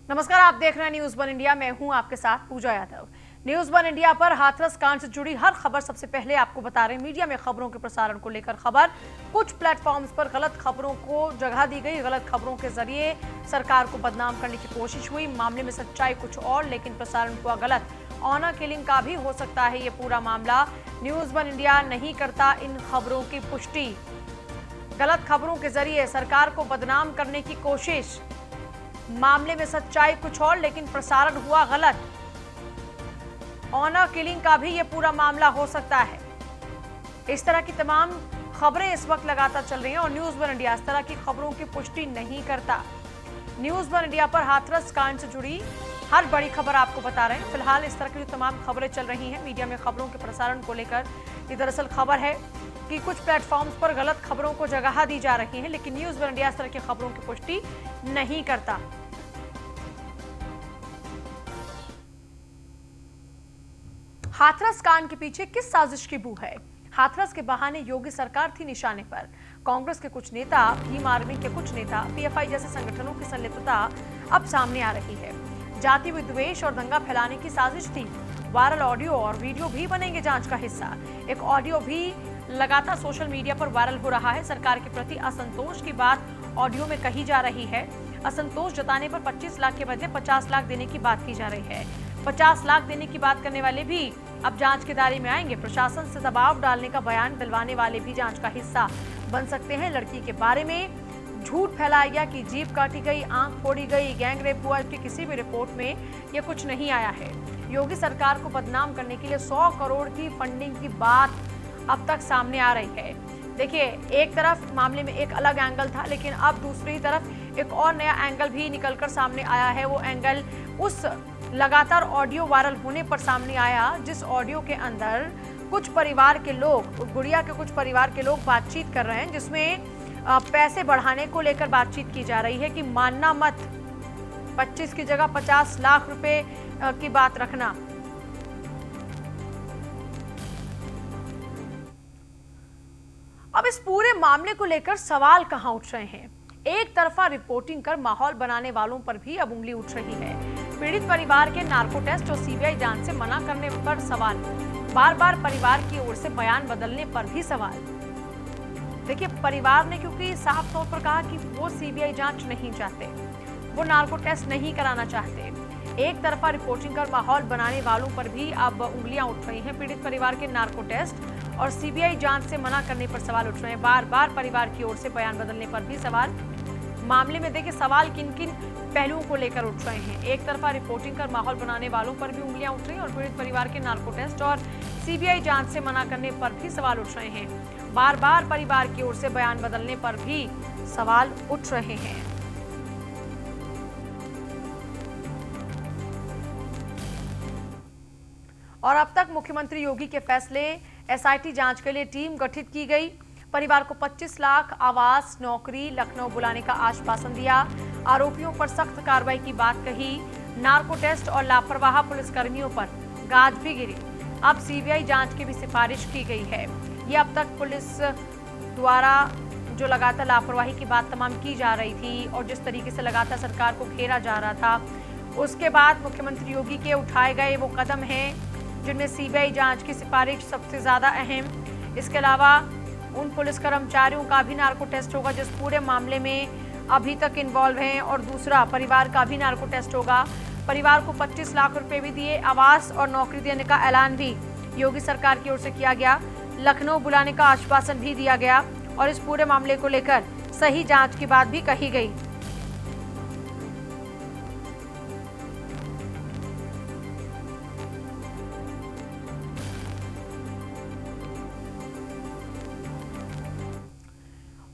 नमस्कार, आप देख रहे हैं न्यूज वन इंडिया। मैं हूं आपके साथ पूजा यादव। न्यूज वन इंडिया पर हाथरस कांड से जुड़ी हर खबर सबसे पहले आपको बता रहे हैं। मीडिया में खबरों के प्रसारण को लेकर खबर, कुछ प्लेटफॉर्म्स पर गलत खबरों को जगह दी गई। गलत खबरों के जरिए सरकार को बदनाम करने की कोशिश हुई। मामले में सच्चाई कुछ और, लेकिन प्रसारण हुआ गलत। ऑनर किलिंग का भी हो सकता है ये पूरा मामला। न्यूज वन इंडिया नहीं करता इन खबरों की पुष्टि। गलत खबरों के जरिए सरकार को बदनाम करने की कोशिश। मामले में सच्चाई कुछ और, लेकिन प्रसारण हुआ गलत। ऑनर किलिंग का भी यह पूरा मामला हो सकता है। इस तरह की तमाम खबरें इस वक्त लगातार चल रही हैं और न्यूज वन इंडिया इस तरह की खबरों की पुष्टि नहीं करता। न्यूज वन इंडिया पर हाथरस कांड से जुड़ी हर बड़ी खबर आपको बता रहे हैं। फिलहाल इस तरह की जो तमाम खबरें चल रही हैं मीडिया में खबरों के प्रसारण को लेकर, ये दरअसल खबर है कि कुछ प्लेटफॉर्म्स पर गलत खबरों को जगह दी जा रही है, लेकिन न्यूज वन इंडिया इस तरह की खबरों की पुष्टि नहीं करता। हाथरस कांड के पीछे किस साजिश की बू है? हाथरस के बहाने योगी सरकार थी निशाने पर। कांग्रेस के कुछ नेता, भीम आर्मी के कुछ नेता, पीएफआई जैसे संगठनों की संलिप्तता अब सामने आ रही है। जाति विद्वेष और दंगा फैलाने की साजिश थी। वायरल ऑडियो और वीडियो भी बनेंगे जांच का हिस्सा। एक ऑडियो भी लगातार सोशल मीडिया पर वायरल हो रहा है। सरकार के प्रति असंतोष की बात ऑडियो में कही जा रही है। असंतोष जताने पर 25 लाख के बदले 50 लाख देने की बात की जा रही है। 50 लाख देने की बात करने वाले भी अब जांच के दायरे में आएंगे। प्रशासन से दबाव डालने का बयान दिलवाने वाले भी जांच का हिस्सा बन सकते हैं। लड़की के बारे में झूठ फैलाया गया कि जीभ काटी गई, आंख फोड़ी गई, गैंग रेप हुआ, इसकी किसी भी रिपोर्ट में यह कुछ नहीं आया है। योगी सरकार को बदनाम करने के लिए 100 करोड़ की फंडिंग की बात अब तक सामने आ रही है। देखिए, एक तरफ मामले में एक अलग एंगल था, लेकिन अब दूसरी तरफ एक और नया एंगल भी निकलकर सामने आया है। वो एंगल उस लगातार ऑडियो वायरल होने पर सामने आया, जिस ऑडियो के अंदर कुछ परिवार के लोग, गुड़िया के कुछ परिवार के लोग बातचीत कर रहे हैं, जिसमें पैसे बढ़ाने को लेकर बातचीत की जा रही है कि मानना मत, 25 की जगह 50 लाख रुपए की बात रखना। अब इस पूरे मामले को लेकर सवाल कहां उठ रहे हैं? एक तरफा रिपोर्टिंग कर माहौल बनाने वालों पर भी अब उंगली उठ रही है। पीड़ित परिवार के नार्को टेस्ट और सीबीआई जांच से मना करने पर सवाल। बार बार परिवार की ओर से बयान बदलने पर भी सवाल। देखिए, परिवार ने क्योंकि साफ तौर पर कहा कि वो सीबीआई जांच नहीं चाहते, वो नार्को टेस्ट नहीं कराना चाहते। एक तरफा रिपोर्टिंग कर माहौल बनाने वालों पर भी अब उंगलियां उठ रही हैं। पीड़ित परिवार के नार्को टेस्ट और सीबीआई जांच से मना करने पर सवाल उठ रहे हैं। बार बार परिवार की ओर से बयान बदलने पर भी सवाल। मामले में देखिए, सवाल किन किन पहलुओं को लेकर उठ रहे हैं। एक तरफा रिपोर्टिंग कर माहौल बनाने वालों पर भी उंगलियां उठ रही हैं और पीड़ित परिवार के नार्को टेस्ट और सीबीआई जांच से मना करने पर भी सवाल उठ रहे हैं। बार बार परिवार की ओर से बयान बदलने पर भी सवाल उठ रहे हैं। और अब तक मुख्यमंत्री योगी के फैसले, एसआईटी जांच के लिए टीम गठित की गई। परिवार को 25 लाख, आवास, नौकरी, लखनऊ बुलाने का आश्वासन दिया। आरोपियों पर सख्त कार्रवाई की बात कही। नार्को टेस्ट और लापरवाह पुलिसकर्मियों पर गाज भी गिरी। अब सीबीआई जांच की भी सिफारिश की गई है। ये अब तक पुलिस द्वारा जो लगातार लापरवाही की बात तमाम की जा रही थी और जिस तरीके से लगातार सरकार को घेरा जा रहा था, उसके बाद मुख्यमंत्री योगी के उठाए गए वो कदम हैं जिनमें सीबीआई जांच की सिफारिश सबसे ज्यादा अहम। इसके अलावा उन पुलिस कर्मचारियों का भी नार्को टेस्ट होगा जिस पूरे मामले में अभी तक इन्वॉल्व हैं, और दूसरा परिवार का भी नार्को टेस्ट होगा। परिवार को 25 लाख रुपए भी दिए। आवास और नौकरी देने का ऐलान भी योगी सरकार की ओर से किया गया। लखनऊ बुलाने का आश्वासन भी दिया गया और इस पूरे मामले को लेकर सही जांच की बात भी कही गई।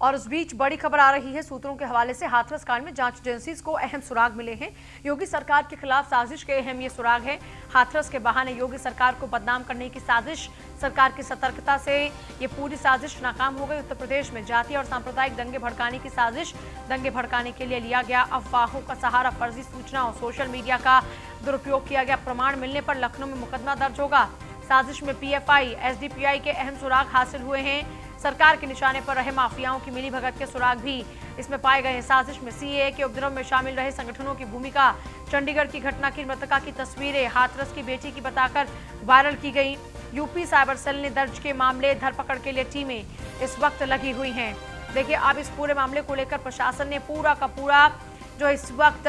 और उस बीच बड़ी खबर आ रही है सूत्रों के हवाले से। हाथरस कांड में जांच एजेंसीज को अहम सुराग मिले हैं। योगी सरकार के खिलाफ साजिश के अहम ये सुराग है। हाथरस के बहाने योगी सरकार को बदनाम करने की साजिश। सरकार की सतर्कता से ये पूरी साजिश नाकाम हो गई। उत्तर प्रदेश में जातीय और सांप्रदायिक दंगे भड़काने की साजिश। दंगे भड़काने के लिए लिया गया अफवाहों का सहारा, फर्जी सूचना और सोशल मीडिया का दुरुपयोग किया गया। प्रमाण मिलने पर लखनऊ में मुकदमा दर्ज होगा। साजिश में पीएफआई, एसडीपीआई के अहम सुराग हासिल हुए हैं। सरकार के निशाने पर रहे माफियाओं की मिलीभगत के सुराग भी इसमें पाए गए हैं। साजिश में सीएए के उपद्रव में शामिल रहे संगठनों की भूमिका चंडीगढ़ की घटना की मृतका की तस्वीरें हाथरस की बेटी की बताकर वायरल की गई। यूपी साइबर सेल ने दर्ज के मामले धरपकड़ के लिए टीमें इस वक्त लगी हुई हैं। देखिए, अब इस पूरे मामले को लेकर प्रशासन ने पूरा का पूरा जो इस वक्त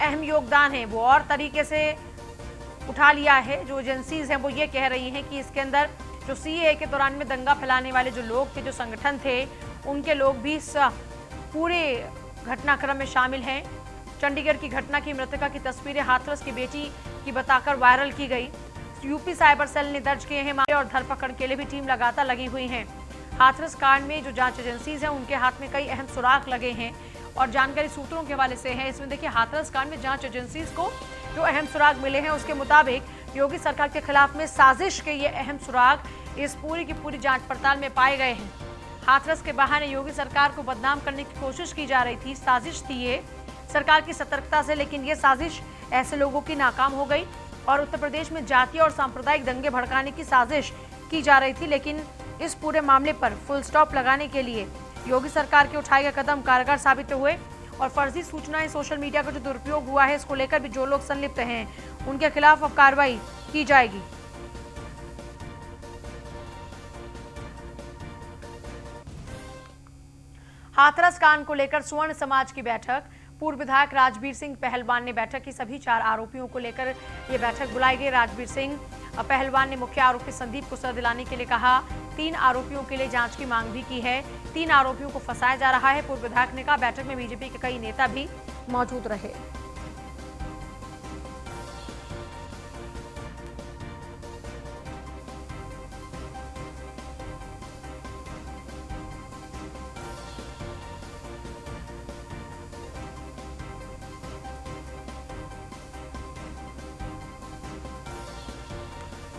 अहम योगदान है वो और तरीके से उठा लिया है। जो एजेंसीज हैं वो ये कह रही हैं कि इसके अंदर जो सीएए के दौरान में दंगा फैलाने वाले जो लोग थे, जो संगठन थे, उनके लोग भी इस पूरे घटनाक्रम में शामिल हैं। चंडीगढ़ की घटना की मृतका की तस्वीरें हाथरस की बेटी की बताकर वायरल की गई। यूपी साइबर सेल ने दर्ज किए हैं मामले और धरपकड़ के लिए भी टीम लगातार लगी हुई है। हाथरस कांड में जो जांच एजेंसीज हैं उनके हाथ में कई अहम सुराग लगे हैं और जानकारी सूत्रों के हवाले से है। इसमें देखिए, हाथरस कांड में जांच एजेंसीज को जो अहम सुराग मिले हैं उसके मुताबिक योगी सरकार के खिलाफ में साजिश के ये अहम सुराग इस पूरी की पूरी जांच पड़ताल में पाए गए हैं। हाथरस के बहाने योगी सरकार को बदनाम करने की कोशिश की जा रही थी, साजिश थी ये सरकार की सतर्कता से, लेकिन ये साजिश ऐसे लोगों की नाकाम हो गई और उत्तर प्रदेश में जातीय और सांप्रदायिक दंगे भड़काने की साजिश की जा रही थी। लेकिन इस पूरे मामले पर फुल स्टॉप लगाने के लिए योगी सरकार के उठाए गए कदम कारगर साबित हुए और फर्जी सूचनाएं, सोशल मीडिया का जो दुरुपयोग हुआ है, इसको लेकर भी जो लोग संलिप्त हैं उनके खिलाफ अब कार्रवाई की जाएगी। हाथरस कांड को लेकर स्वर्ण समाज की बैठक, पूर्व विधायक राजवीर सिंह पहलवान ने बैठक की। सभी 4 आरोपियों को लेकर ये बैठक बुलाई गई। राजवीर सिंह पहलवान ने मुख्य आरोपी संदीप को सजा दिलाने के लिए कहा। 3 आरोपियों के लिए जांच की मांग भी की है। 3 आरोपियों को फंसाया जा रहा है, पूर्व विधायक ने कहा। बैठक में बीजेपी के कई नेता भी मौजूद रहे।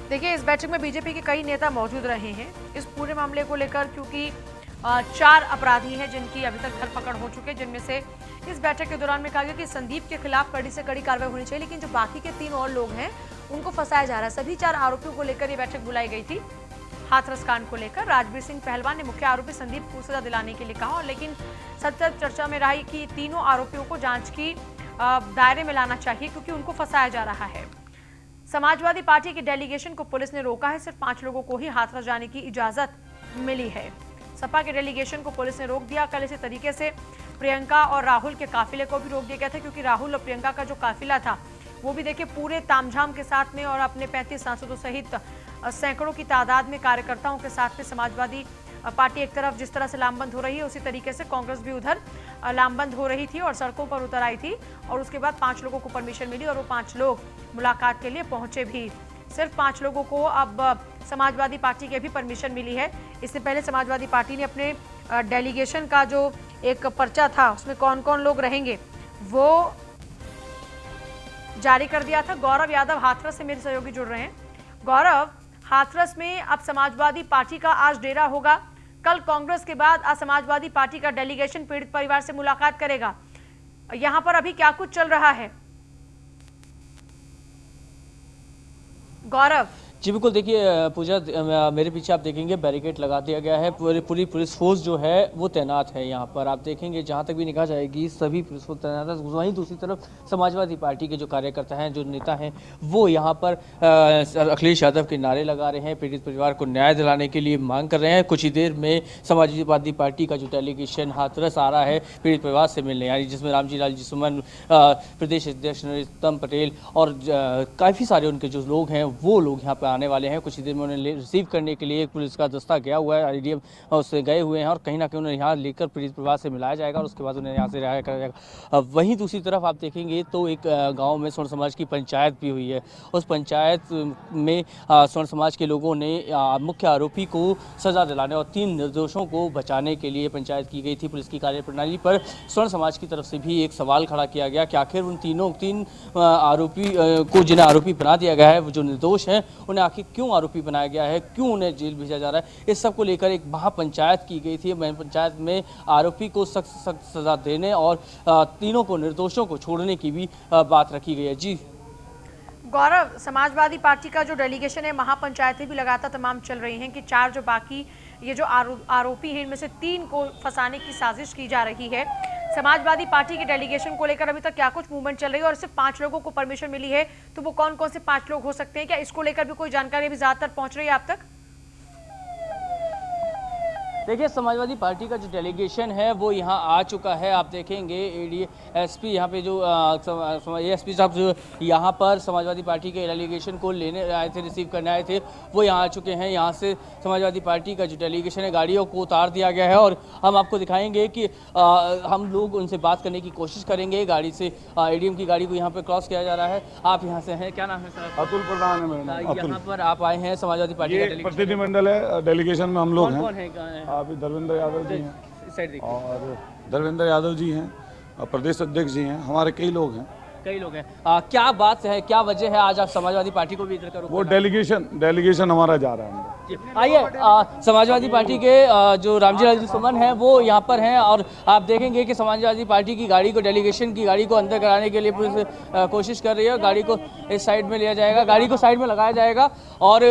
देखिए, इस बैठक में बीजेपी के कई नेता मौजूद रहे हैं इस पूरे मामले को लेकर, क्योंकि 4 अपराधी हैं जिनकी अभी तक धरपकड़ हो चुके हैं, जिनमें से इस बैठक के दौरान में कहा गया कि संदीप के खिलाफ कड़ी से कड़ी कार्रवाई होनी चाहिए, लेकिन जो बाकी के 3 और लोग हैं उनको फंसाया जा रहा है। सभी 4 आरोपियों को लेकर ये बैठक बुलाई गई थी। हाथरस कांड को लेकर राजवीर सिंह पहलवान ने मुख्य आरोपी संदीप को सजा दिलाने के लिए कहा, और लेकिन सतत चर्चा में रही कि तीनों आरोपियों को जांच की दायरे में लाना चाहिए क्योंकि उनको फंसाया जा रहा है। समाजवादी पार्टी की डेलीगेशन को पुलिस ने रोका है। सिर्फ 5 लोगों को ही हाथरस जाने की इजाजत मिली है। सपा के डेलीगेशन को पुलिस ने रोक दिया। कल इसी तरीके से प्रियंका और राहुल के काफिले को भी रोक दिया गया था, क्योंकि राहुल और प्रियंका का जो काफिला था वो भी देखिए पूरे तामझाम के साथ में और अपने 35 सांसदों सहित सैकड़ों की तादाद में कार्यकर्ताओं के साथ में समाजवादी पार्टी एक तरफ जिस तरह से लामबंद हो रही है, उसी तरीके से कांग्रेस भी उधर लामबंद हो रही थी और सड़कों पर उतर आई थी। और उसके बाद 5 लोगों को परमिशन मिली और वो 5 लोग मुलाकात के लिए पहुंचे भी। सिर्फ 5 लोगों को अब समाजवादी पार्टी की भी परमिशन मिली है। इससे पहले समाजवादी पार्टी ने अपने डेलीगेशन का जो एक पर्चा था उसमें कौन कौन लोग रहेंगे वो जारी कर दिया था। गौरव यादव हाथरस से मेरे सहयोगी जुड़ रहे हैं। गौरव, हाथरस में अब समाजवादी पार्टी का आज डेरा होगा। कल कांग्रेस के बाद आज समाजवादी पार्टी का डेलीगेशन पीड़ित परिवार से मुलाकात करेगा। यहां पर अभी क्या कुछ चल रहा है गौरव? जी बिल्कुल, देखिए पूजा, मेरे पीछे आप देखेंगे बैरिकेड लगा दिया गया है। पूरी पुलिस फोर्स जो है वो तैनात है यहाँ पर। आप देखेंगे जहाँ तक भी निगाह जाएगी सभी पुलिस फोर्स तैनात है। वहीं दूसरी तरफ समाजवादी पार्टी के जो कार्यकर्ता हैं, जो नेता हैं, वो यहाँ पर अखिलेश यादव के नारे लगा रहे हैं, पीड़ित परिवार को न्याय दिलाने के लिए मांग कर रहे हैं। कुछ ही देर में समाजवादी पार्टी का जो डेलीगेशन हाथरस आ रहा है पीड़ित परिवार से मिलने, यानी जिसमें रामजी लाल जी सुमन, प्रदेश अध्यक्ष नरोत्तम पटेल और काफ़ी सारे उनके जो लोग हैं वो लोग यहाँ पर आने वाले हैं। कुछ ही देर में उन्हें रिसीव करने के लिए पुलिस का दस्ता गया हुआ है, आईडीएम उससे गए हुए हैं और कहीं ना कहीं उन्हें यहाँ लेकर पीड़ित परिवार से मिलाया जाएगा और उसके बाद उन्हें यहाँ से रिहाई करा जाएगा। वहीं दूसरी तरफ आप देखेंगे तो एक गांव में स्वर्ण समाज की पंचायत भी हुई है। उस पंचायत में स्वर्ण समाज के लोगों ने मुख्य आरोपी को सजा दिलाने और 3 निर्दोषों को बचाने के लिए पंचायत की गई थी। पुलिस की कार्यप्रणाली पर स्वर्ण समाज की तरफ से भी एक सवाल खड़ा किया गया कि आखिर उन 3 आरोपी को जिन्हें आरोपी बना दिया गया है, वो जो निर्दोष हैं, उन्हें आखिर क्यों आरोपी बनाया गया है, क्यों उन्हें जेल भेजा जा रहा है, इस सब को लेकर एक महापंचायत की गई थी। पंचायत में आरोपी को सख्त सजा देने और तीनों को, निर्दोषों को छोड़ने की भी बात रखी गई है। जी गौरव, समाजवादी पार्टी का जो डेलीगेशन है, महापंचायतें भी लगातार तमाम चल रही हैं कि 4 जो बाकी ये जो आरोपी हैं इनमें से 3 को फंसाने की साजिश की जा रही है। समाजवादी पार्टी के डेलीगेशन को लेकर अभी तक क्या कुछ मूवमेंट चल रही है और सिर्फ 5 लोगों को परमिशन मिली है, तो वो कौन कौन से 5 लोग हो सकते हैं? क्या इसको लेकर भी कोई जानकारी अभी ज्यादातर पहुंच रही है आप तक? देखिए, समाजवादी पार्टी का जो डेलीगेशन है वो यहाँ आ चुका है। आप देखेंगे एडीएसपी यहाँ पे जो एएसपी साहब जो यहाँ पर समाजवादी पार्टी के डेलीगेशन को लेने आए थे, रिसीव करने आए थे, वो यहाँ आ चुके हैं। यहाँ से समाजवादी पार्टी का जो डेलीगेशन है, गाड़ियों को उतार दिया गया है और हम आपको दिखाएंगे कि हम लोग उनसे बात करने की कोशिश करेंगे। गाड़ी से एडीएम की गाड़ी को यहाँ पर क्रॉस किया जा रहा है। आप यहाँ से हैं, क्या नाम है सर? अतुल प्रधान है मेरा नाम। यहाँ पर आप आए हैं समाजवादी पार्टी का ये डेलीगेशन, प्रतिनिधिमंडल है, डेलीगेशन में हम लोग कौन हैं। है? अभी धर्मेंद्र यादव जी हैं इस साइड देखिए, और धर्मेंद्र यादव जी हैं और प्रदेश अध्यक्ष जी हैं, हमारे कई लोग हैं। कई लोग हैं। क्या बात है, क्या वजह है आज आप समाजवादी पार्टी को भी इधर करो? वो डेलीगेशन हमारा जा रहा है अंदर। आइए, समाजवादी पार्टी के जो रामजी लाल जी सुमन हैं वो यहाँ पर हैं और आप देखेंगे कि समाजवादी पार्टी की गाड़ी को, डेलीगेशन की गाड़ी को अंदर कराने के लिए पुलिस कोशिश कर रही है। गाड़ी को इस साइड में लिया जाएगा, गाड़ी को साइड में लगाया जाएगा और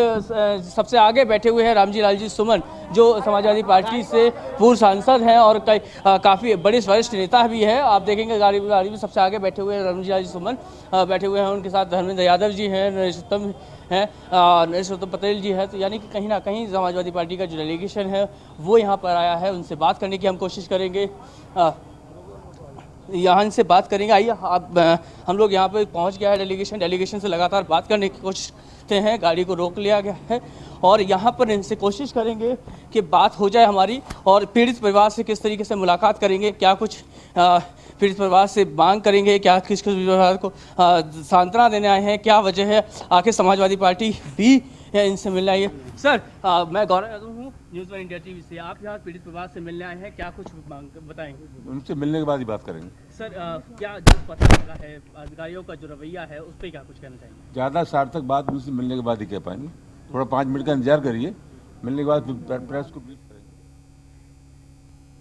सबसे आगे बैठे हुए हैं रामजी लाल जी सुमन, जो समाजवादी पार्टी से पूर्व सांसद हैं और काफ़ी बड़े वरिष्ठ नेता भी है। आप देखेंगे गाड़ी में सबसे आगे बैठे हुए हैं रामजी लाल जी सुमन बैठे हुए हैं, उनके साथ धर्मेंद्र यादव जी हैं, नरेशोत्तम हैं, नरेशोत्तम पटेल जी है। तो यानी कि कहीं ना कहीं समाजवादी पार्टी का जो डेलीगेशन है वो यहाँ पर आया है। उनसे बात करने की हम कोशिश करेंगे, यहाँ इनसे बात करेंगे। आइए, आप हम लोग यहाँ पे पहुँच गया है डेलीगेशन से लगातार बात करने की कोशिश करते हैं। गाड़ी को रोक लिया गया है और यहाँ पर इनसे कोशिश करेंगे कि बात हो जाए हमारी, और पीड़ित परिवार से किस तरीके से मुलाकात करेंगे, क्या कुछ पीड़ित परिवार से मांग करेंगे, क्या किस परिवार को सांत्वना देने आए हैं, क्या वजह है, आखिर समाजवादी पार्टी भी इनसे मिलने आई है। सर, मैं गौरव यादव हूँ, न्यूज़ 1 इंडिया टीवी से। आप यहाँ पीड़ित परिवार से मिलने आए हैं, क्या कुछ मांग बताएंगे? उनसे मिलने के बाद ही बात करेंगे। सर, क्या जो पता लगा है अधिकारियों का जो रवैया है उस पर क्या कुछ कहना चाहेंगे? ज़्यादा सार्थक बात उनसे मिलने के बाद ही कह पाएंगे। थोड़ा 5 मिनट का इंतजार करिए, मिलने के बाद फिर प्रेस को ब्रीफ करेंगे।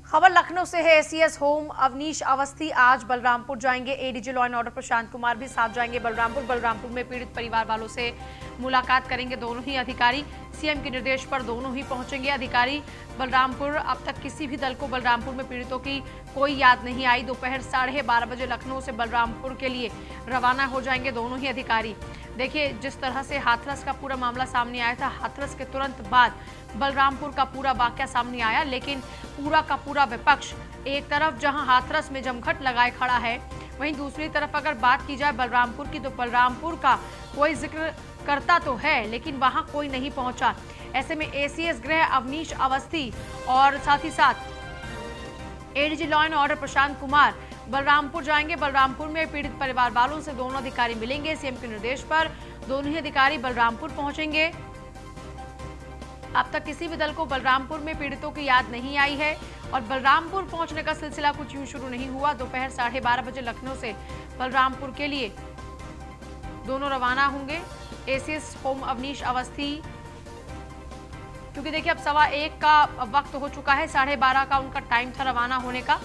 खबर लखनऊ से है। एसीएस होम अवनीश अवस्थी आज बलरामपुर जाएंगे। ADG law and order Prashant Kumar भी साथ जाएंगे बलरामपुर में पीड़ित परिवार वालों से मुलाकात करेंगे दोनों ही अधिकारी। सीएम के निर्देश पर दोनों ही पहुंचेंगे अधिकारी बलरामपुर। अब तक किसी भी दल को बलरामपुर में पीड़ितों की कोई याद नहीं आई। दोपहर 12:30 बजे लखनऊ से बलरामपुर के लिए रवाना हो जाएंगे दोनों ही अधिकारी। देखिए, जिस तरह से हाथरस का पूरा मामला सामने आया था, हाथरस के तुरंत बाद बलरामपुर का पूरा वाकया सामने आया, लेकिन पूरा का पूरा विपक्ष एक तरफ जहां हाथरस में जमघट लगाए खड़ा है, वहीं दूसरी तरफ अगर बात की जाए बलरामपुर की, तो बलरामपुर का कोई जिक्र करता तो है लेकिन वहां कोई नहीं पहुंचा। ऐसे में एसीएस गृह अवनीश अवस्थी और साथ ही साथ ADG law and order Prashant Kumar Balrampur जाएंगे। बलरामपुर में पीड़ित परिवार वालों से दोनों अधिकारी मिलेंगे। सीएम के निर्देश पर दोनों ही अधिकारी बलरामपुर पहुंचेंगे। अब तक किसी भी दल को बलरामपुर में पीड़ितों की याद नहीं आई है और बलरामपुर पहुंचने का सिलसिला कुछ यूं शुरू नहीं हुआ। दोपहर 12:30 बजे लखनऊ से बलरामपुर के लिए दोनों रवाना होंगे। एसीएस होम अवनीश अवस्थी, क्योंकि देखिए अब 1:15 का वक्त हो चुका है, 12:30 का उनका टाइम था रवाना होने का।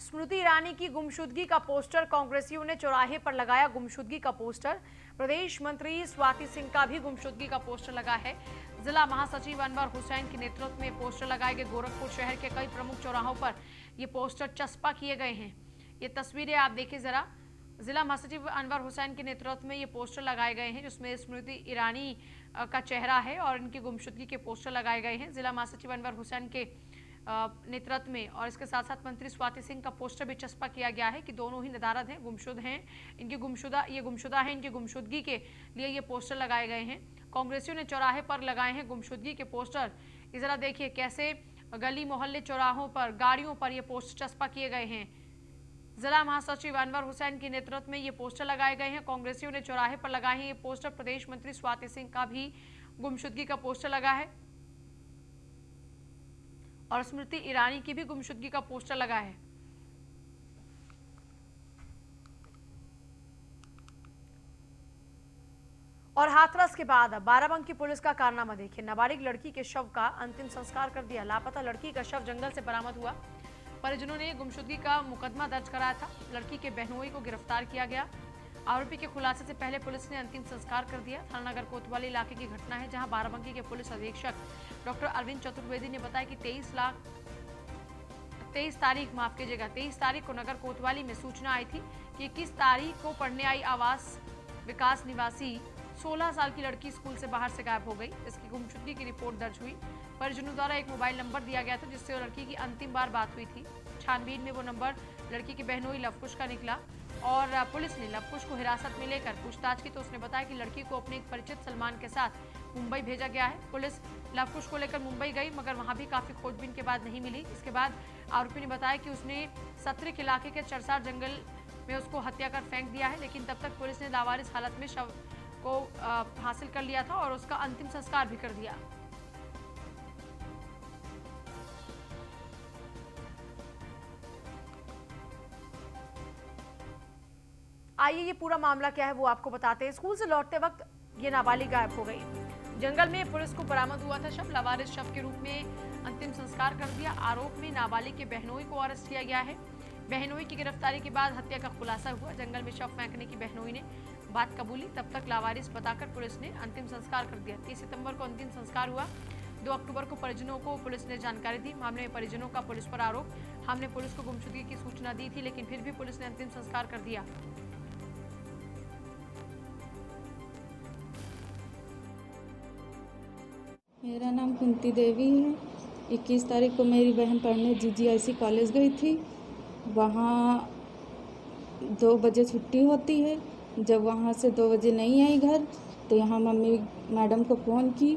स्मृति ईरानी की गुमशुदगी का पोस्टर, कांग्रेसियों ने चौराहे पर लगाया गुमशुदगी का पोस्टर। प्रदेश मंत्री स्वाति सिंह का भी गुमशुदगी का पोस्टर लगा है। जिला महासचिव अनवर हुसैन के नेतृत्व में पोस्टर लगाए गए। गोरखपुर शहर के कई प्रमुख चौराहों पर ये पोस्टर चस्पा किए गए हैं। ये तस्वीरें आप देखिए जरा। जिला महासचिव अनवर हुसैन के नेतृत्व में ये पोस्टर लगाए गए हैं, जिसमें स्मृति ईरानी का चेहरा है और इनकी गुमशुदगी के पोस्टर लगाए गए हैं। जिला महासचिव अनवर हुसैन के नेतृत्व में और इसके साथ साथ मंत्री स्वाति सिंह का पोस्टर भी चस्पा किया गया है कि दोनों ही नदारद हैं, गुमशुद हैं, इनकी गुमशुदा है, इनकी गुमशुदगी के लिए ये पोस्टर लगाए गए हैं। कांग्रेसियों ने चौराहे पर लगाए हैं गुमशुदगी के पोस्टर। इस जरा देखिए कैसे गली मोहल्ले चौराहों पर गाड़ियों पर ये पोस्टर चस्पा किए गए हैं। जिला महासचिव अनवर हुसैन के नेतृत्व में ये पोस्टर लगाए गए हैं। कांग्रेसियों ने चौराहे पर लगाए हैं ये पोस्टर। प्रदेश मंत्री स्वाति सिंह का भी गुमशुदगी का पोस्टर लगा है और स्मृति ईरानी की भी गुमशुदगी का पोस्टर लगा है। और हाथरस के बाद बाराबंकी पुलिस का कारनामा देखिए। नाबालिग लड़की के शव का अंतिम संस्कार कर दिया। लापता लड़की का शव जंगल से बरामद हुआ। परिजनों ने गुमशुदगी का मुकदमा दर्ज कराया था। लड़की के बहनोई को गिरफ्तार किया गया। आरोपी के खुलासे से पहले पुलिस ने अंतिम संस्कार कर दिया। थानानगर कोतवाली इलाके की घटना है, जहां बाराबंकी के पुलिस अधीक्षक डॉक्टर अरविंद चतुर्वेदी ने बताया कि 23 तारीख को नगर कोतवाली में सूचना आई थी कि 21 तारीख को पढ़ने आई आवास विकास निवासी 16 साल की लड़की स्कूल से बाहर से गायब हो गई। इसकी गुमशुदगी की रिपोर्ट दर्ज हुई। परिजनों द्वारा एक मोबाइल नंबर दिया गया था जिससे लड़की की अंतिम बार बात हुई थी। छानबीन में वो नंबर लड़की के बहनोई लवकुश का निकला और पुलिस ने लवकुश को हिरासत में लेकर पूछताछ की तो उसने बताया कि लड़की को अपने एक परिचित सलमान के साथ मुंबई भेजा गया है। पुलिस लवकुश को लेकर मुंबई गई मगर वहां भी काफी खोजबीन के बाद नहीं मिली। इसके बाद आरोपी ने बताया कि उसने सत्रिक इलाके के चरसार जंगल में उसको हत्या कर फेंक दिया है, लेकिन तब तक पुलिस ने लावारिस हालत में शव को हासिल कर लिया था और उसका अंतिम संस्कार भी कर दिया। आइए ये पूरा मामला क्या है वो आपको बताते हैं। स्कूल से लौटते वक्त ये नाबालिग गायब हो गई। जंगल में पुलिस को बरामद हुआ था शव। लावारिस शव के रूप में अंतिम संस्कार कर दिया। आरोप में नाबालिग के बहनोई को अरेस्ट किया गया है। बहनोई की गिरफ्तारी के बाद हत्या का खुलासा हुआ। जंगल में शव फेंकने की बहनोई ने बात कबूली। तब तक लावारिस बताकर पुलिस ने अंतिम संस्कार कर दिया। 30 सितंबर को अंतिम संस्कार हुआ। 2 अक्टूबर को परिजनों को पुलिस ने जानकारी दी। मामले में परिजनों का पुलिस पर आरोप। हमने पुलिस को गुमशुदगी की सूचना दी थी, लेकिन फिर भी पुलिस ने अंतिम संस्कार कर दिया। मेरा नाम कुंती देवी है। 21 तारीख को मेरी बहन पढ़ने GGIC कॉलेज गई थी। वहाँ 2 बजे छुट्टी होती है। जब वहाँ से 2 बजे नहीं आई घर तो यहाँ मम्मी मैडम को फ़ोन की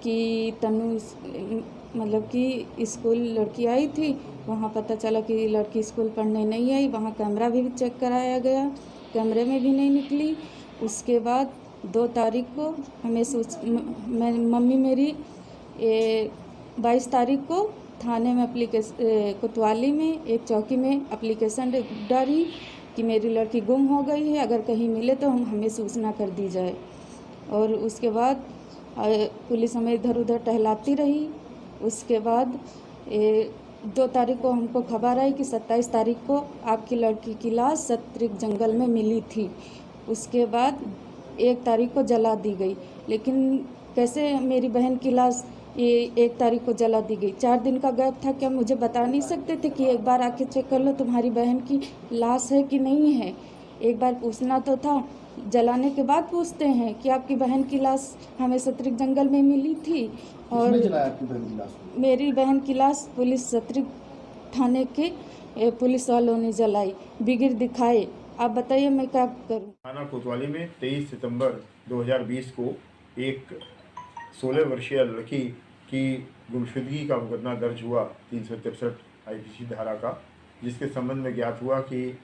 कि तनु मतलब कि स्कूल लड़की आई थी। वहाँ पता चला कि लड़की स्कूल पढ़ने नहीं आई। वहाँ कैमरा भी चेक कराया गया, कैमरे में भी नहीं निकली। उसके बाद 2 तारीख को हमें मम्मी मेरी 22 तारीख को थाने में कोतवाली में एक चौकी में एप्लीकेशन डाली कि मेरी लड़की गुम हो गई है, अगर कहीं मिले तो हमें सूचना कर दी जाए। और उसके बाद पुलिस हमें इधर उधर टहलाती रही। उसके बाद 2 तारीख को हमको खबर आई कि 27 तारीख को आपकी लड़की की लाश सत्रिक जंगल में मिली थी। उसके बाद 1 तारीख को जला दी गई। लेकिन कैसे मेरी बहन की लाश ये 1 तारीख को जला दी गई? 4 दिन का गैप था, क्या मुझे बता नहीं सकते थे कि एक बार आके चेक कर लो तुम्हारी बहन की लाश है कि नहीं है? एक बार पूछना तो था। जलाने के बाद पूछते हैं कि आपकी बहन की लाश हमें सत्रिक जंगल में मिली थी। और जलाया आपकी बहन की लाश? मेरी बहन की लाश पुलिस सत्रिक थाने के पुलिस वालों ने जलाई, बिगिर दिखाए। आप बताइए मैं क्या करूं? थाना कोतवाली में 23 सितंबर 2020 को एक 16 वर्षीय लड़की की गुमशुदगी का मुकदमा दर्ज हुआ 363 IPC धारा का, जिसके संबंध में ज्ञात हुआ कि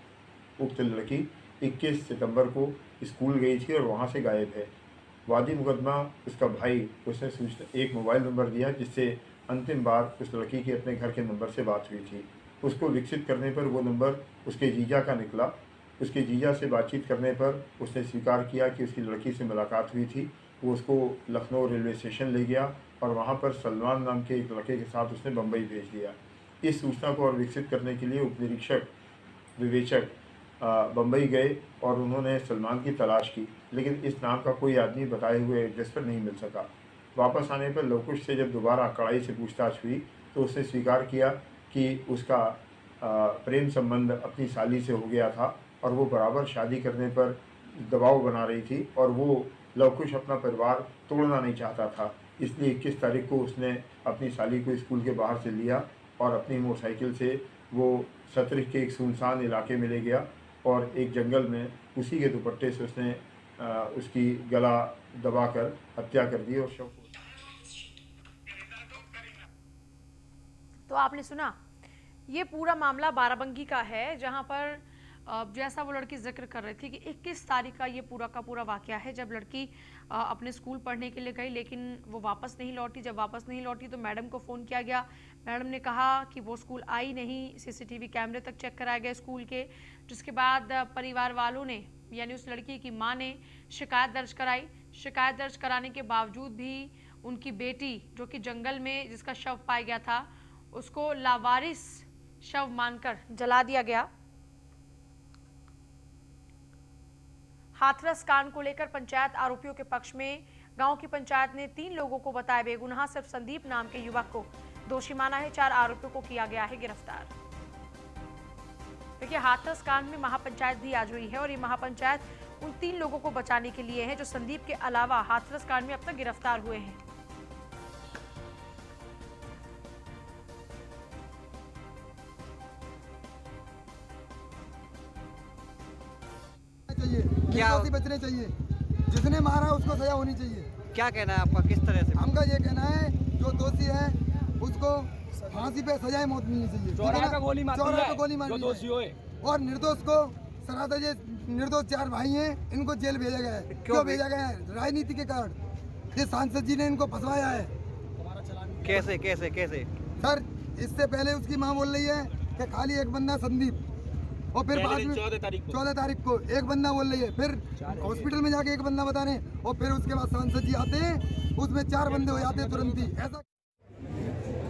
उक्त लड़की 21 सितंबर को स्कूल गई थी और वहां से गायब है। वादी मुकदमा उसका भाई, उसने एक मोबाइल नंबर दिया जिससे अंतिम बार उस लड़की की अपने घर के नंबर से बात हुई थी। उसको विकसित करने पर वो नंबर उसके जीजा का निकला। उसके जीजा से बातचीत करने पर उसने स्वीकार किया कि उसकी लड़की से मुलाकात हुई थी। वो उसको लखनऊ रेलवे स्टेशन ले गया और वहाँ पर सलमान नाम के एक लड़के के साथ उसने बम्बई भेज दिया। इस सूचना को और विकसित करने के लिए उप निरीक्षक विवेचक बम्बई गए और उन्होंने सलमान की तलाश की, लेकिन इस नाम का कोई आदमी बताए हुए एड्रेस पर नहीं मिल सका। वापस आने पर लवकुश से जब दोबारा कड़ाई से पूछताछ हुई तो उसने स्वीकार किया कि उसका प्रेम संबंध अपनी साली से हो गया था और वो बराबर शादी करने पर दबाव बना रही थी और वो लवकुश अपना परिवार तोड़ना नहीं चाहता था। इसलिए 21 तारीख को उसने अपनी साली को स्कूल के बाहर से लिया और अपनी मोटरसाइकिल से वो सत्रिक के एक सुनसान इलाके में ले गया और एक जंगल में उसी के दुपट्टे से उसने उसकी गला दबाकर हत्या कर दी और शव को। तो आपने सुना, ये पूरा मामला बाराबंकी का है, जहां पर जैसा वो लड़की जिक्र कर रही थी कि 21 तारीख का ये पूरा का पूरा वाकया है, जब लड़की अपने स्कूल पढ़ने के लिए गई लेकिन वो वापस नहीं लौटी। जब वापस नहीं लौटी तो मैडम को फ़ोन किया गया। मैडम ने कहा कि वो स्कूल आई नहीं, सीसीटीवी कैमरे तक चेक कराए गए स्कूल के, जिसके बाद परिवार वालों ने यानी उस लड़की की माँ ने शिकायत दर्ज कराई। शिकायत दर्ज कराने के बावजूद भी उनकी बेटी जो कि जंगल में जिसका शव पाया गया था उसको लावारिस शव मानकर जला दिया गया। हाथरस कांड को लेकर पंचायत आरोपियों के पक्ष में। गांव की पंचायत ने 3 लोगों को बताया बेगुनाह, सिर्फ संदीप नाम के युवक को दोषी माना है। 4 आरोपियों को किया गया है गिरफ्तार। देखिए, हाथरस कांड में महापंचायत भी आज हुई है और ये महापंचायत उन 3 लोगों को बचाने के लिए है जो संदीप के अलावा हाथरस कांड में अब तक गिरफ्तार हुए हैं। क्या बचने चाहिए, जिसने मारा उसको सजा होनी चाहिए। क्या कहना है आपका, किस तरह से? हमका ये कहना है जो दोषी है उसको फांसी पे सजाए मौत मिलनी चाहिए। चौराहे पे गोली मार दी और निर्दोष को सरासर निर्दोष 4 भाई हैं, इनको जेल भेजा गया है। क्यों भेजा गया है? राजनीति के कारण। ये सांसद जी ने इनको फंसवाया है। कैसे कैसे कैसे? सर, इससे पहले उसकी माँ बोल रही है कि खाली एक बंदा संदीप, और फिर बाद में 14 तारीख को एक बंदा बोल रही है, फिर हॉस्पिटल में जाके एक बंदा बता रहे हैं, और फिर उसके बाद सांसद जी आते हैं, उसमें 4 बंदे हो जाते हैं तुरंत ही। ऐसा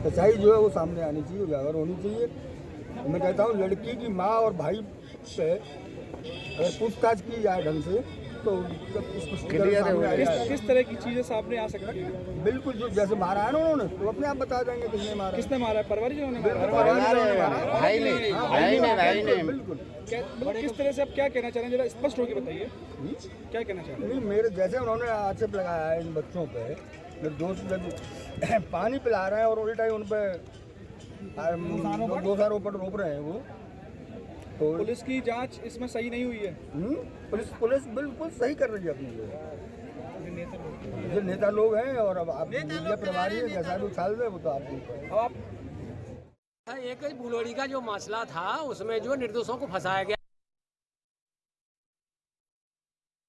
सच्चाई जो है वो सामने आनी चाहिए, उजागर होनी चाहिए। मैं कहता हूँ लड़की की माँ और भाई से अगर पूछताछ की जाए ढंग से तो किस तरह की चीजें सामने आ सकती है? बिल्कुल, जो जैसे मारा है ना उन्होंने तो अपने आप बता देंगे किसने मारा। किसने मारा है? परिवार ने बिल्कुल। किस तरह से आप क्या कहना चाह रहे हैं, जरा स्पष्ट होकर बताइए, क्या कहना चाह रहे हैं? मेरे जैसे उन्होंने आक्षेप लगाया है इन बच्चों पे, दोस्त पानी पिला रहे हैं और उल्टा ही उन पे दोषारोपण रोप रहे हैं वो। तो पुलिस की जांच इसमें सही नहीं हुई है। पुलिस बिल्कुल सही कर रही है अपनी जो नेता लोग हैं, और अब आप मीडिया प्रभारी है, जैसा भी उछाल रहे वो तो आप एक बुलोड़ी का जो मसला था उसमें जो निर्दोषों को फंसाया गया,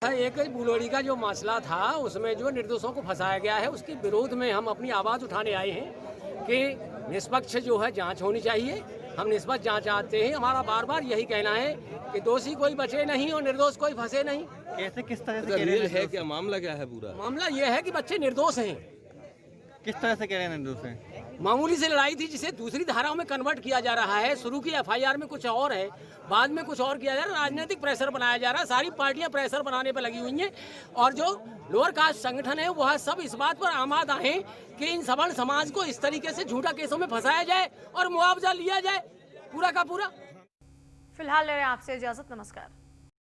एक बुलोड़ी का जो मसला था उसमें जो निर्दोषों को फंसाया गया है, उसके विरोध में हम अपनी आवाज़ उठाने आए हैं कि निष्पक्ष जो है जांच होनी चाहिए। हम निष्पक्ष जांच चाहते हैं। हमारा बार बार यही कहना है कि दोषी कोई बचे नहीं और निर्दोष कोई फंसे नहीं। कैसे, किस तरह से कह रहे हैं? है क्या मामला, क्या है पूरा मामला? यह है कि बच्चे निर्दोष हैं। किस तरह से कह रहे हैं निर्दोष हैं? मामूली से लड़ाई थी जिसे दूसरी धाराओं में कन्वर्ट किया जा रहा है। शुरू की एफआईआर में कुछ और है, बाद में कुछ और किया जा रहा है। राजनीतिक प्रेशर बनाया जा रहा है। सारी पार्टियां प्रेशर बनाने पर लगी हुई हैं और जो लोअर कास्ट संगठन है वह सब इस बात पर आमादा हैं कि इन सवर्ण समाज को इस तरीके से झूठा केसों में फंसाया जाए और मुआवजा लिया जाए पूरा का पूरा। फिलहाल ले रहे हैं आपसे इजाजत। नमस्कार।